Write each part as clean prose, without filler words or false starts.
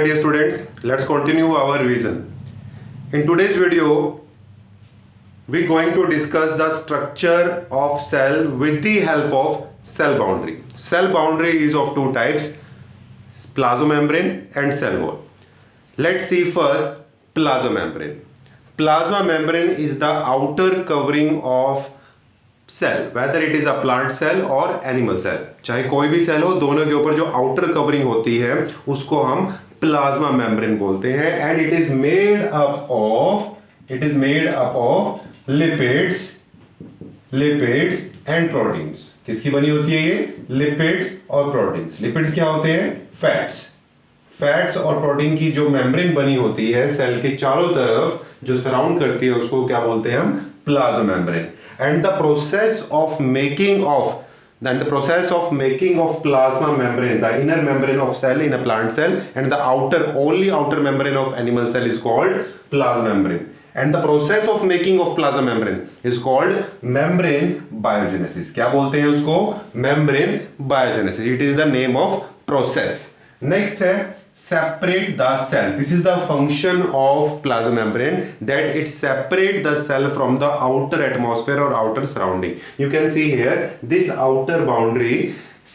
dear students, let's continue our revision. In today's video, we're going to discuss the structure of cell with the help of cell boundary. Cell boundary is of two types, plasmamembrane and cell wall. Let's see first plasmamembrane. Plasma membrane is the outer covering of cell, whether it is a plant cell और animal cell, चाहे कोई भी cell हो, दोनों के ऊपर जो outer covering होती है उसको हम प्लाज्मा मेम्ब्रेन बोलते हैं. And it is made up of lipids and proteins. किसकी बनी होती है ये? लिपिड्स और प्रोटीन्स. लिपिड्स क्या होते हैं? फैट्स और प्रोटीन की जो मेम्ब्रेन बनी होती है सेल के चारों तरफ जो सराउंड करती है उसको क्या बोलते हैं हम? Plasma membrane. And the process of making of plasma membrane, the inner membrane of cell in a plant cell, and the only outer membrane of animal cell is called plasma membrane. And the process of making of plasma membrane is called membrane biogenesis. क्या बोलते हैं उसको? Membrane biogenesis. It is the name of process. Next है separate the cell. This is the function of plasma membrane, that it separate the cell from the outer atmosphere or outer surrounding. You can see here this outer boundary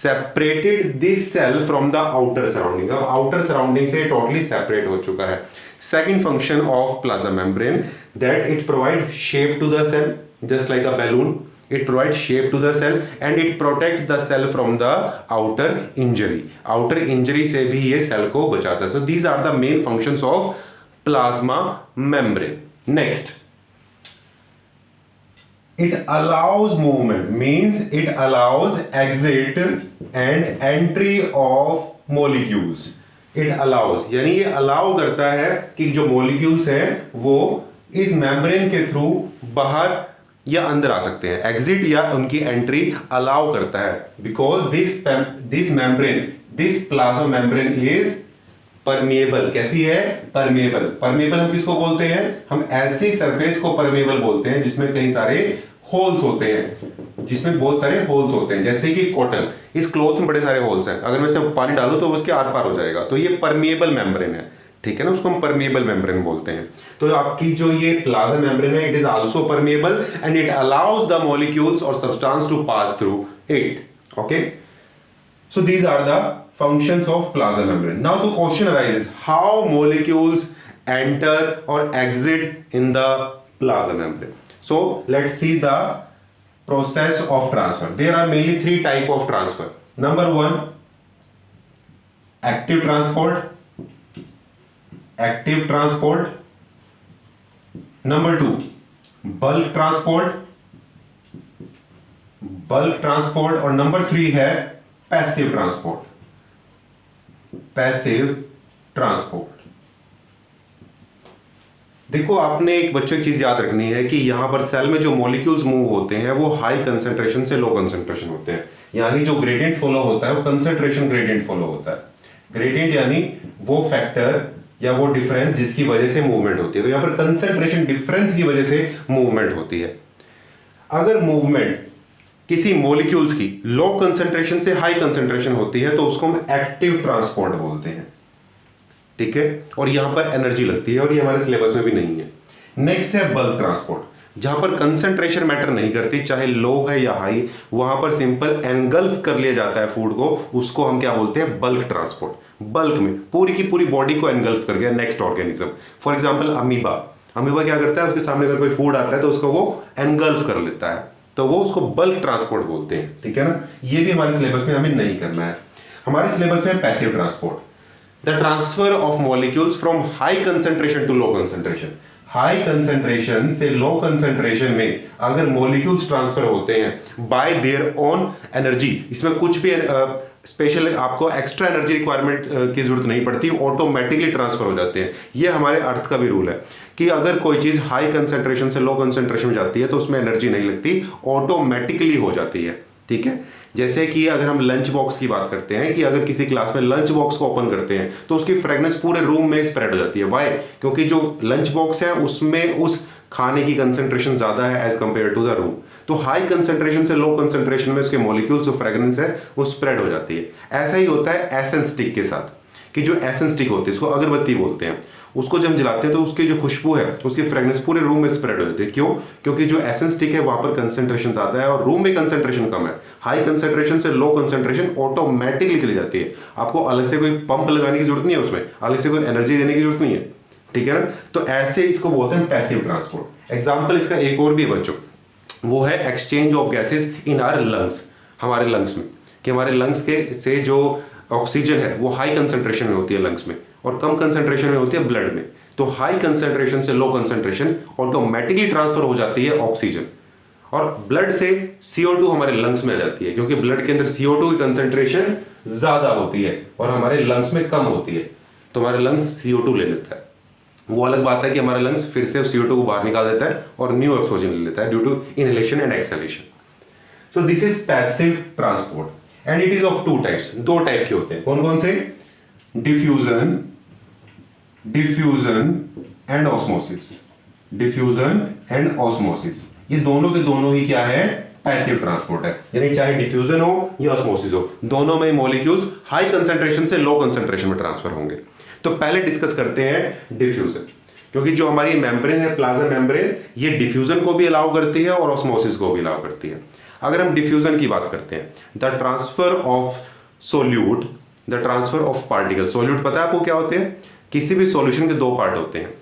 separated this cell from the outer surrounding. अब outer surrounding से totally separate हो चुका है. Second function of plasma membrane, that it provide shape to the cell just like a balloon. It provides shape to the cell and it protects the cell from the outer injury. Outer injury से भी ये cell को बचाता है. So these are the main functions of plasma membrane. Next, it allows movement, means it allows exit and entry of molecules. It allows, यानी ये allow करता है कि जो molecules हैं वो इस membrane के थ्रू बाहर या अंदर आ सकते हैं. एग्जिट या उनकी एंट्री अलाउ करता है. Because this plasma membrane is permeable. कैसी है? परमिएबल हम किसको बोलते हैं? हम ऐसी सरफेस को परमिएबल बोलते हैं जिसमें कई सारे होल्स होते हैं, जिसमें बहुत सारे होल्स होते हैं. जैसे कि कॉटन, इस क्लॉथ में बड़े सारे होल्स हैं, अगर मैं इसमें पानी डालूं तो उसके आर पार हो जाएगा. तो ये परमिएबल मेम्ब्रेन है, ठीक है ना, उसको हम परमिएबल मेम्ब्रेन बोलते हैं. तो आपकी जो ये प्लाज्मा मेम्ब्रेन है, it is also permeable and it allows the molecules और substance to pass through it. Okay, so these are the functions of plasma membrane. Now the question arises, how molecules enter और exit in the plasma membrane. So let's see the process of transfer. There are mainly three type of transfer. Number one, active transport. Number two, bulk transport. और number three है passive transport. देखो, आपने एक बच्चों की चीज याद रखनी है कि यहां पर सेल में जो मॉलिक्यूल्स मूव होते हैं वो हाई कंसंट्रेशन से लो कंसंट्रेशन होते हैं. यानी जो ग्रेडियंट फॉलो होता है वो कंसंट्रेशन ग्रेडियंट फॉलो होता है. ग्रेडियंट यानी वो फैक्टर या वो डिफरेंस जिसकी वजह से मूवमेंट होती है. तो यहां पर कंसंट्रेशन डिफरेंस की वजह से मूवमेंट होती है. अगर मूवमेंट किसी मॉलिक्यूल्स की लो कंसंट्रेशन से हाई कंसंट्रेशन होती है तो उसको हम एक्टिव ट्रांसपोर्ट बोलते हैं, ठीक है. और यहां पर एनर्जी लगती है और ये हमारे सिलेबस में भी नहीं है. नेक्स्ट है बल्क ट्रांसपोर्ट, जहां पर कंसंट्रेशन मैटर नहीं करती, चाहे लो है या हाई, वहां पर सिंपल एनगल्फ कर लिया जाता है फूड को. उसको हम क्या बोलते हैं? Bulk transport. बल्क में पूरी की पूरी बॉडी को एनगल्फ कर गया next organism. For example amoeba क्या करता है? उसके सामने अगर कोई फूड आता है तो उसको वो एनगल्फ कर लेता है, तो वो उसको बल्क ट्रांसपोर्ट बोलते हैं, ठीक है ना. ये भी हमारे सिलेबस में हमें नहीं करना है. हमारे सिलेबस में passive transport, the transfer of molecules from high concentration to low concentration. High concentration से लो कंसंट्रेशन में अगर मॉलिक्यूल्स ट्रांसफर होते हैं बाय देयर ओन एनर्जी, इसमें कुछ भी स्पेशल आपको एक्स्ट्रा एनर्जी रिक्वायरमेंट की जरूरत नहीं पड़ती, ऑटोमेटिकली ट्रांसफर हो जाते हैं. ये हमारे अर्थ का भी रूल है कि अगर कोई चीज हाई कंसंट्रेशन से लो कंसंट्रेशन में जाती है तो उसमें एनर्जी नहीं लगती, ऑटोमेटिकली हो जाती है, ठीक है. जैसे कि अगर हम लंच बॉक्स की बात करते हैं कि अगर किसी क्लास में लंच बॉक्स को ओपन करते हैं तो उसकी फ्रेगनेंस पूरे रूम में स्प्रेड हो जाती है. व्हाई? क्योंकि जो लंच बॉक्स है उसमें उस खाने की कंसंट्रेशन ज्यादा है as compare to the room. तो हाई कंसंट्रेशन से लो कंसंट्रेशन में उसके मॉलिक्यूल्स जो फ्रेगनेंस है वो स्प्रेड हो जाती है. ऐसा ही होता है एसेंस स्टिक के साथ कि जो एसेंस स्टिक होती है, इसको अगरबत्ती बोलते हैं, उसको जब हम जलाते हैं तो उसकी जो खुशबू है, उसकी फ्रेगनेंस पूरे रूम में स्प्रेड हो जाती है। क्यों? क्योंकि जो एसेंस स्टिक है वहां पर कंसंट्रेशन ज्यादा है और रूम में कंसंट्रेशन कम है। हाई कंसंट्रेशन से लो कंसंट्रेशन ऑटोमेटिकली चली जाती है, आपको अलग से कोई पंप लगाने की जरूरत नहीं है, उसमें अलग से कोई एनर्जी देने की जरूरत नहीं है, ठीक है ना। तो ऐसे इसको बोलते हैं पैसिव ट्रांसपोर्ट। एग्जाम्पल इसका एक और भी है बच्चों, वो है exchange of gases in our lungs, हमारे लंग्स में, कि हमारे लंग्स के से जो ऑक्सीजन है वो हाई कंसंट्रेशन में होती है लंग्स में और कम कंसंट्रेशन में होती है ब्लड में। तो हाई कंसंट्रेशन से लो कंसंट्रेशन ऑटोमेटिकली ट्रांसफर हो जाती है ऑक्सीजन, और ब्लड से CO2 हमारे लंग्स में आ जाती है, क्योंकि ब्लड के अंदर CO2 की कंसंट्रेशन ज्यादा होती है और हमारे लंग्स में कम होती है, तो हमारे लंग्स CO2 ले लेता है। वो अलग बात है कि हमारे लंग्स फिर से CO2 को बाहर निकाल देता है और न्यू ऑक्सीजन ले लेता है due to inhalation and exhalation. So this is passive transport and it is of two types, दो टाइप के होते हैं। कौन कौन से? Diffusion and osmosis. Diffusion and osmosis, ये दोनों के दोनों ही क्या है? पैसिव ट्रांसपोर्ट है। यानी चाहे डिफ्यूजन हो या ऑस्मोसिस हो, दोनों में मॉलिक्यूल्स हाई कंसंट्रेशन से लो कंसंट्रेशन में ट्रांसफर होंगे। तो पहले डिस्कस करते हैं डिफ्यूजन, क्योंकि जो हमारी मेम्ब्रेन है, प्लाज्मा मेम्ब्रेन, ये डिफ्यूजन को भी अलाउ करती है और ऑस्मोसिस को भी अलाउ करती है। अगर हम डिफ्यूजन की बात करते हैं, the transfer of solute, the transfer of particle. Solute पता है आपको क्या होते हैं? किसी भी सॉल्यूशन के दो पार्ट होते हैं,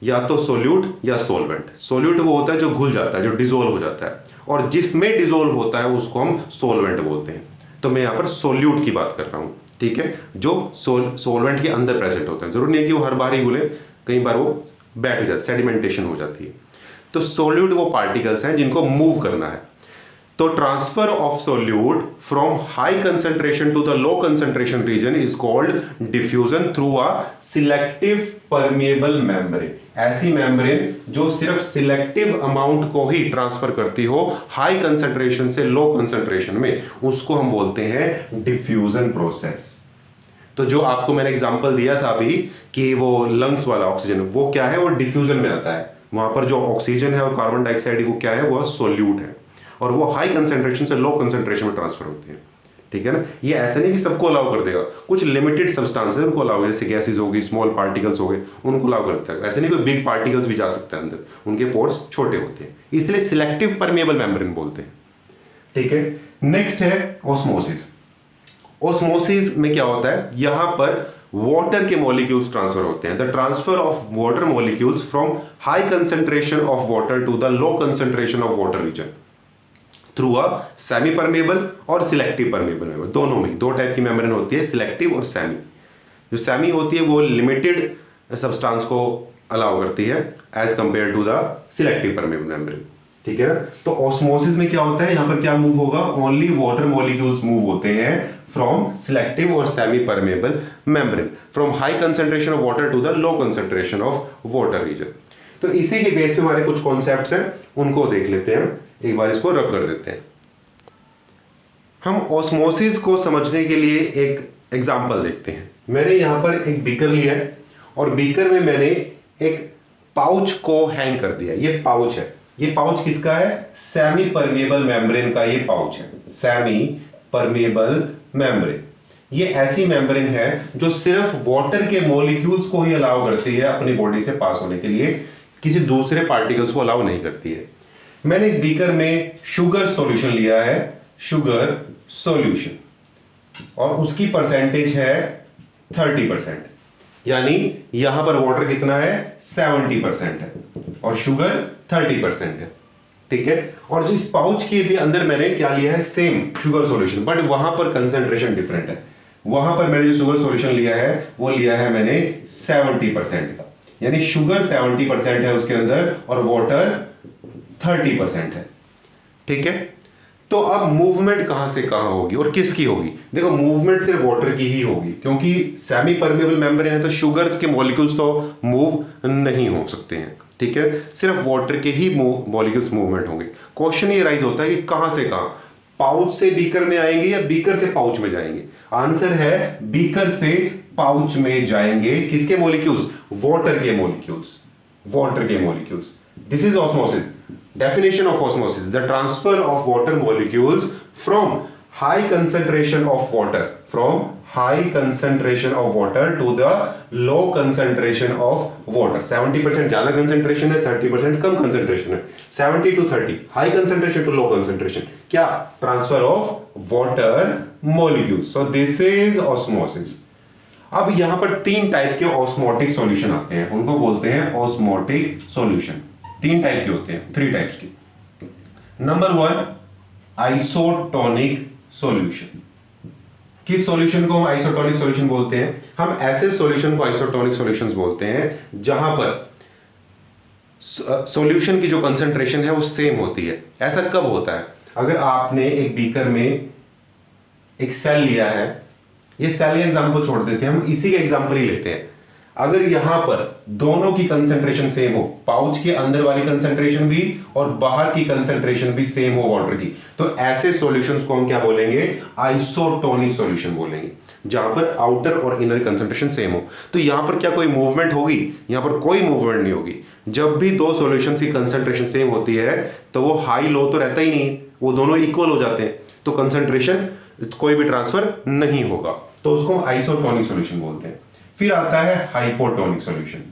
या तो सोल्यूट या सोलवेंट। सोल्यूट वो होता है जो घुल जाता है, जो डिसोल्व हो जाता है, और जिसमें डिसोल्व होता है उसको हम सोलवेंट बोलते हैं। तो मैं यहाँ पर सोल्यूट की बात कर रहा हूँ, ठीक है, जो सोलवेंट के अंदर प्रेजेंट होते हैं। जरूर नहीं है कि वो हर बार ही घुले, कई बार वो बैठ जाता है, सेडिमेंटेशन हो जाती है। तो सोल्यूट वो पार्टिकल्स हैं जिनको मूव करना है। तो transfer of solute from high concentration to the low concentration region is called diffusion through a selective permeable membrane. ऐसी मेम्ब्रेन जो सिर्फ सिलेक्टिव अमाउंट को ही ट्रांसफर करती हो हाई कंसंट्रेशन से लो कंसंट्रेशन में, उसको हम बोलते हैं डिफ्यूजन प्रोसेस। तो जो आपको मैंने एग्जांपल दिया था अभी कि वो लंग्स वाला ऑक्सीजन, वो क्या है? वो डिफ्यूजन में आता है। वहां पर जो ऑक्सीजन है और कार्बन डाइऑक्साइड, वो क्या है? वो सोल्यूट है, और वो हाई कंसंट्रेशन से लो कंसंट्रेशन में ट्रांसफर होते हैं, ठीक है ना। ये ऐसा नहीं कि सबको अलाउ कर देगा, कुछ लिमिटेड सब्सटेंसेस उनको अलाउ, जैसे गैसेस होगी, स्मॉल पार्टिकल्स हो गए, उनको अलाउ करता है। ऐसे नहीं कोई बिग पार्टिकल्स भी जा सकते हैं अंदर, उनके पोर्स छोटे होते हैं, इसलिए सिलेक्टिव परमेएबल मेम्ब्रेन बोलते हैं, ठीक है। नेक्स्ट है ऑस्मोसिस। ऑस्मोसिस में क्या होता है? यहां पर वाटर के मॉलिक्यूल्स ट्रांसफर होते हैं। The transfer of water molecules from high concentration of water to the low concentration of water region through a semi permeable और सिलेक्टिव परमेएबल मेम्ब्रेन। दोनों में दो टाइप की मेम्ब्रेन होती है, सिलेक्टिव और सेमी। जो सेमी होती है वो लिमिटेड सब्सटेंस को अलाउ करती है as compare to the selective permeable membrane, ठीक है ना। तो ऑस्मोसिस में क्या होता है? यहां पर क्या मूव होगा? ओनली वाटर मॉलिक्यूल्स मूव होते हैं फ्रॉम सिलेक्टिव और semi permeable membrane, from high concentration of water to the low concentration of water region. तो इसी के बेस पे हमारे कुछ कॉन्सेप्ट्स हैं, उनको देख लेते हैं, एक बार इसको रब कर देते हैं। हम ऑस्मोसिस को समझने के लिए एक एग्जांपल देखते हैं। मैंने यहां पर एक बीकर लिया है और बीकर में मैंने एक पाउच को हैंग कर दिया। ये पाउच है, ये पाउच किसका है? सेमी परमेएबल मेम्ब्रेन का ये पाउच है, सेमी परमेएबल मेम्ब्रेन। ये ऐसी मेम्ब्रेन है जो सिर्फ वाटर के मॉलिक्यूल्स को ही अलाउ करती है अपनी बॉडी से पास होने के लिए, किसी दूसरे पार्टिकल्स को अलाउ नहीं करती है। मैंने इस बीकर में शुगर सॉल्यूशन लिया है, शुगर सॉल्यूशन, और उसकी परसेंटेज है 30%, यानी यहां पर वाटर कितना है? 70% है और शुगर 30% है, ठीक है। और जो इस पाउच के भी अंदर मैंने क्या लिया है? सेम शुगर सॉल्यूशन, बट वहां पर कंसंट्रेशन डिफरेंट है। वहां पर मैंने जो शुगर सॉल्यूशन लिया है वो लिया है मैंने 70% का, यानी शुगर 70% है उसके अंदर और वाटर 30% है, ठीक है। तो अब मूवमेंट कहां से कहां होगी और किसकी होगी? देखो, मूवमेंट सिर्फ वाटर की ही होगी, क्योंकि सेमी परमेएबल मेम्ब्रेन है तो शुगर के मॉलिक्यूल्स तो मूव नहीं हो सकते हैं, ठीक है। सिर्फ वाटर के ही मॉलिक्यूल्स मूवमेंट होंगे। क्वेश्चन ये राइज होता है कि कहां से कहां, पाउच से बीकर में आएंगे या बीकर से पाउच में जाएंगे? आंसर है बीकर से पाउच में जाएंगे। किसके मॉलिक्यूल्स? वाटर के मॉलिक्यूल्स, वाटर के molecules. This is osmosis. Definition of osmosis: the transfer of water molecules from high concentration of water, from high concentration of water to the low concentration of water. 70% ज्यादा concentration है, 30% कम concentration है। 70 to 30 high concentration to low concentration, क्या? Transfer of water molecules. So this is osmosis. अब यहां पर 3 type के osmotic solution आते हैं, उनको बोलते हैं ऑस्मोटिक सॉल्यूशन। 3 टाइप के होते हैं, 3 टाइप्स की। Number 1 isotonic solution. किस सॉल्यूशन को हम आइसोटोनिक सॉल्यूशन बोलते हैं? हम ऐसे सॉल्यूशन को आइसोटोनिक सॉल्यूशंस बोलते हैं जहां पर सॉल्यूशन की जो कंसंट्रेशन है वो सेम होती है। ऐसा कब होता है? अगर आपने एक बीकर में एक सेल लिया है, ये सेल एग्जांपल छोड़ देते हैं, हम इसी का एग्जांपल ही लेते हैं। अगर यहां पर दोनों की कंसंट्रेशन सेम हो, पाउच के अंदर वाली कंसंट्रेशन भी और बाहर की कंसंट्रेशन भी सेम हो वाटर की, तो ऐसे सॉल्यूशंस को हम क्या बोलेंगे? आइसोटोनिक सॉल्यूशन बोलेंगे, जहां पर आउटर और इनर कंसंट्रेशन सेम हो। तो यहां पर क्या कोई मूवमेंट होगी? यहां पर कोई मूवमेंट नहीं होगी। जब भी दो सॉल्यूशंस की कंसंट्रेशन सेम होती है तो वो हाई लो तो रहता ही नहीं, वो दोनों इक्वल हो जाते हैं, तो कंसंट्रेशन कोई भी ट्रांसफर नहीं होगा, तो उसको आइसोटोनिक सॉल्यूशन बोलते हैं। फिर आता है हाइपोटोनिक सॉल्यूशन।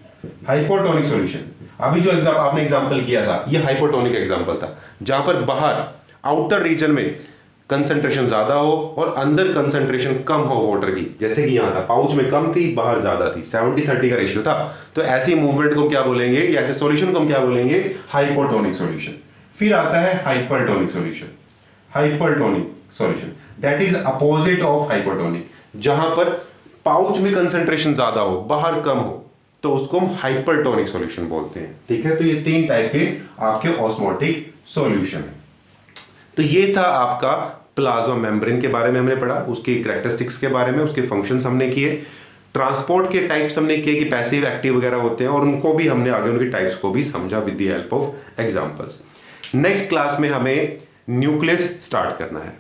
हाइपोटोनिक सॉल्यूशन, अभी जो आपने एग्जांपल किया था, ये हाइपोटोनिक एग्जांपल था, जहां पर बाहर आउटर रीजन में कंसंट्रेशन ज्यादा हो और अंदर कंसंट्रेशन कम हो वाटर की। जैसे कि यहां था, पाउच में कम थी, बाहर ज्यादा थी, 70-30 का रेशियो था। तो ऐसी मूवमेंट को क्या बोलेंगे, या ऐसे सॉल्यूशन को हम क्या बोलेंगे? Hypotonic solution. फिर आता है hypertonic solution. Hypertonic solution that is opposite of hypotonic, जहां पर पाउच में कंसंट्रेशन ज्यादा हो, बाहर कम हो, तो उसको हम हाइपरटोनिक सॉल्यूशन बोलते हैं। ठीक है, तो ये 3 टाइप के आपके ऑस्मोटिक सॉल्यूशन है। तो ये था आपका प्लाज्मा मेम्ब्रेन के बारे में हमने पढ़ा, उसकी कैरेक्टरिस्टिक्स के बारे में, उसके फंक्शंस हमने किए, ट्रांसपोर्ट के टाइप्स हमने किए कि पैसिव एक्टिव वगैरह होते हैं, और उनको भी हमने आगे उनकी टाइप्स को भी समझा with the help of examples. Next class में हमें न्यूक्लियस स्टार्ट करना है।